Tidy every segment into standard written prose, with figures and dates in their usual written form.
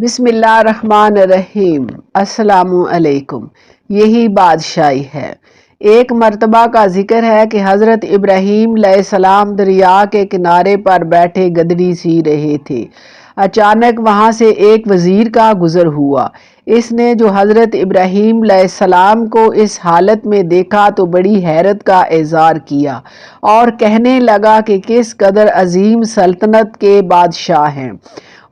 बिस्मिल्लाहिर्रहमानिर्रहीम। अस्सलामु अलैकुम। यही बादशाही है। एक मर्तबा का जिक्र है कि हज़रत इब्राहीम अलैहिस्सलाम दरिया के किनारे पर बैठे गदरी सी रहे थे। अचानक वहाँ से एक वज़ीर का गुज़र हुआ। इसने जो हज़रत इब्राहीम अलैहिस्सलाम को इस हालत में देखा तो बड़ी हैरत का इज़हार किया और कहने लगा कि किस कदर अजीम सल्तनत के बादशाह हैं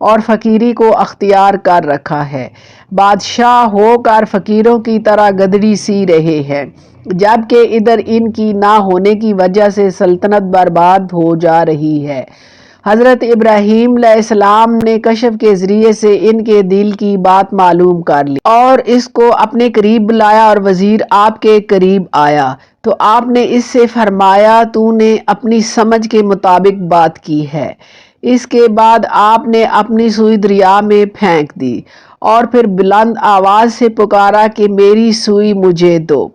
और फ़कीरी को अख्तियार कर रखा है। बादशाह होकर फ़कीरों की तरह गदरी सी रहे हैं, जबकि इधर इनकी ना होने की वजह से सल्तनत बर्बाद हो जा रही है। हज़रत इब्राहीम अलैहिस्सलाम ने कशफ के ज़रिए से इनके दिल की बात मालूम कर ली और इसको अपने करीब बुलाया और वज़ीर आपके करीब आया तो आपने इससे फरमाया, तूने अपनी समझ के मुताबिक बात की है। इसके बाद आपने अपनी सुई दरिया में फेंक दी और फिर बुलंद आवाज़ से पुकारा कि मेरी सुई मुझे दो।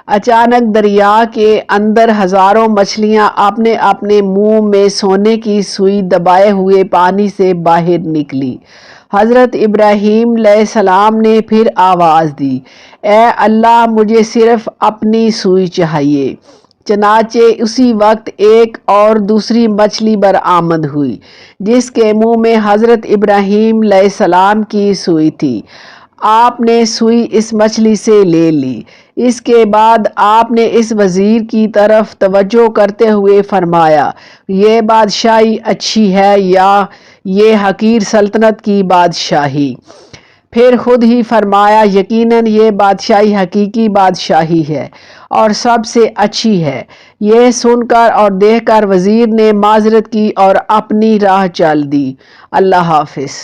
अचानक दरिया के अंदर हजारों मछलियां अपने अपने मुंह में सोने की सुई दबाए हुए पानी से बाहर निकली। हज़रत इब्राहीम अलैहिस्सलाम ने फिर आवाज़ दी, ए अल्लाह, मुझे सिर्फ अपनी सुई चाहिए। चनाचे उसी वक्त एक और दूसरी मछली बरामद हुई जिसके मुंह में हज़रत इब्राहीम अलैहिस्सलाम की सुई थी। आपने सुई इस मछली से ले ली। इसके बाद आपने इस वज़ीर की तरफ तवज्जो करते हुए फरमाया, ये बादशाही अच्छी है या ये हकीर सल्तनत की बादशाही? फिर खुद ही फरमाया, यकीनन ये बादशाही हकीकी बादशाही है और सबसे अच्छी है। यह सुनकर और देखकर वज़ीर ने माजरत की और अपनी राह चल दी। अल्लाह हाफिज़।